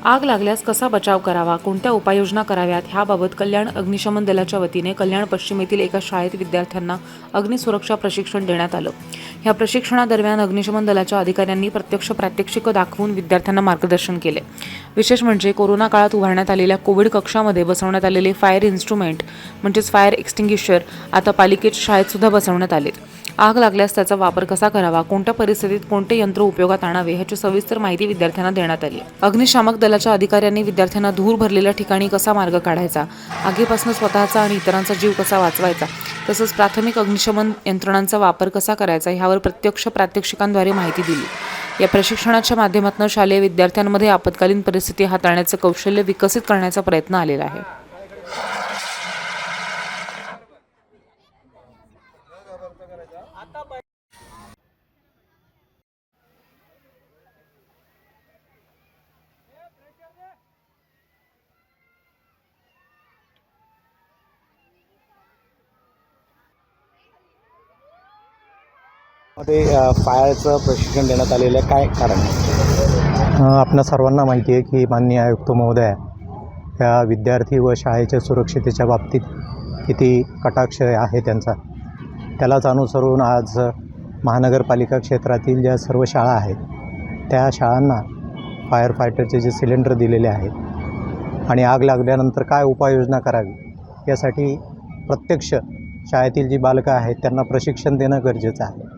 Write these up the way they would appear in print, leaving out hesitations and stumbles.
आग लागल्यास कसा बचाव करावा, कोणत्या उपाययोजना कराव्यात ह्याबाबत कल्याण अग्निशमन दलाच्या वतीने कल्याण पश्चिमेतील एका शाळेत विद्यार्थ्यांना अग्निसुरक्षा प्रशिक्षण देण्यात आलं। ह्या प्रशिक्षणादरम्यान अग्निशमन दलाच्या अधिकाऱ्यांनी प्रत्यक्ष प्रात्यक्षिकं दाखवून विद्यार्थ्यांना मार्गदर्शन केले। विशेष म्हणजे कोरोना काळात उभारण्यात आलेल्या कोविड कक्षामध्ये बसवण्यात आलेले फायर इन्स्ट्रुमेंट म्हणजेच फायर एक्स्टिंग्विशर आता पालिकेच्या शाळेत सुद्धा बसवण्यात आलेत। आग लागल्यास त्याचा वापर कसा करावा, कोणत्या परिस्थितीत कोणते यंत्र उपयोगात आणावे ह्याची सविस्तर माहिती विद्यार्थ्यांना देण्यात आली। अग्निशामक दलाच्या अधिकाऱ्यांनी विद्यार्थ्यांना धूर भरलेल्या ठिकाणी कसा मार्ग काढायचा, आगीपासून स्वतःचा आणि इतरांचा जीव कसा वाचवायचा, तसंच प्राथमिक अग्निशमन यंत्रणांचा वापर कसा करायचा ह्यावर प्रत्यक्ष प्रात्यक्षिकांद्वारे माहिती दिली। या प्रशिक्षणाच्या माध्यमातून शालेय विद्यार्थ्यांमध्ये आपत्कालीन परिस्थिती हाताळण्याचे कौशल्य विकसित करण्याचा प्रयत्न आलेला आहे। मध्ये फायरचं प्रशिक्षण देण्यात आलेलं आहे, काय कारण आहे? आपणा सर्वांना माहिती आहे की माननीय आयुक्त महोदय ह्या विद्यार्थी व शाळेच्या सुरक्षितेच्या बाबतीत किती कटाक्ष आहे त्यांचा, त्यालाच अनुसरून आज महानगरपालिका क्षेत्रातील ज्या सर्व शाळा आहेत त्या शाळांना फायर फायटरचे जे सिलेंडर दिलेले आहेत आणि आग लागल्यानंतर काय उपाययोजना करावी यासाठी प्रत्यक्ष शाळेतील जी बालकं आहेत त्यांना प्रशिक्षण देणं गरजेचं आहे।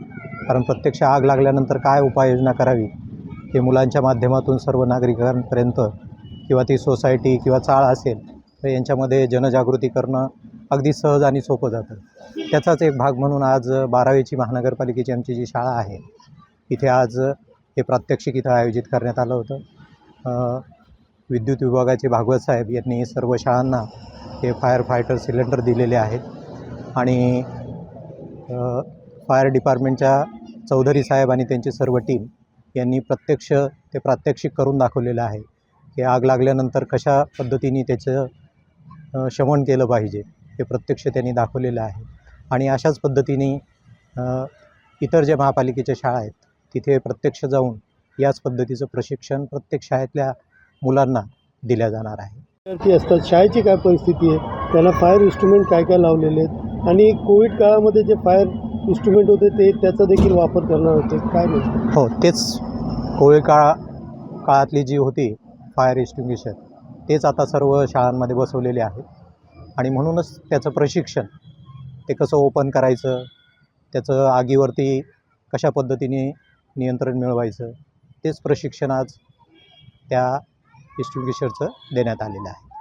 कारण प्रत्यक्ष आग लागल्यानंतर काय उपाययोजना करावी हे मुलांच्या माध्यमातून सर्व नागरिकांपर्यंत किंवा ती सोसायटी किंवा चाळ असेल तर यांच्यामध्ये जनजागृती करणं अगदी सहज आणि सोपं जातं। त्याचाच एक भाग म्हणून आज 12वीची महानगरपालिकेची आमची जी शाळा आहे इथे आज हे प्रात्यक्षिक इथं आयोजित करण्यात आलं होतं। विद्युत विभागाचे भागवत साहेब यांनी सर्व शाळांना हे फायर फायटर सिलेंडर दिलेले आहेत आणि फायर डिपार्टमेंटच्या चौधरी साहेब आणि त्यांची सर्व टीम यांनी प्रत्यक्ष ते प्रात्यक्षिक करून दाखवलेलं आहे की आग लागल्यानंतर कशा पद्धतीने त्याचं शमन केलं पाहिजे हे प्रत्यक्ष त्यांनी दाखवलेलं आहे। आणि अशाच पद्धतीने इतर ज्या महापालिकेच्या शाळा आहेत तिथे प्रत्यक्ष जाऊन याच पद्धतीचं प्रशिक्षण प्रत्येक शाळेतल्या मुलांना दिल्या जाणार आहे। विद्यार्थी असतात, शाळेची काय परिस्थिती आहे, त्याला फायर इन्स्ट्रुमेंट काय काय लावलेले आहेत आणि कोविड काळामध्ये जे फायर इन्स्ट्रुमेंट होते ते त्याचा देखील वापर करणार होते, काय नाही? हो, तेच कोविड काळातली जी होती फायर एक्स्टिंग्विशर तेच आता सर्व शाळांमध्ये बसवलेले आहेत आणि म्हणूनच त्याचं प्रशिक्षण ते कसं ओपन करायचं, त्याचं आगीवरती कशा पद्धतीने नियंत्रण मिळवायचं तेच प्रशिक्षण आज त्या एक्स्टिंग्विशरचं देण्यात आलेलं आहे।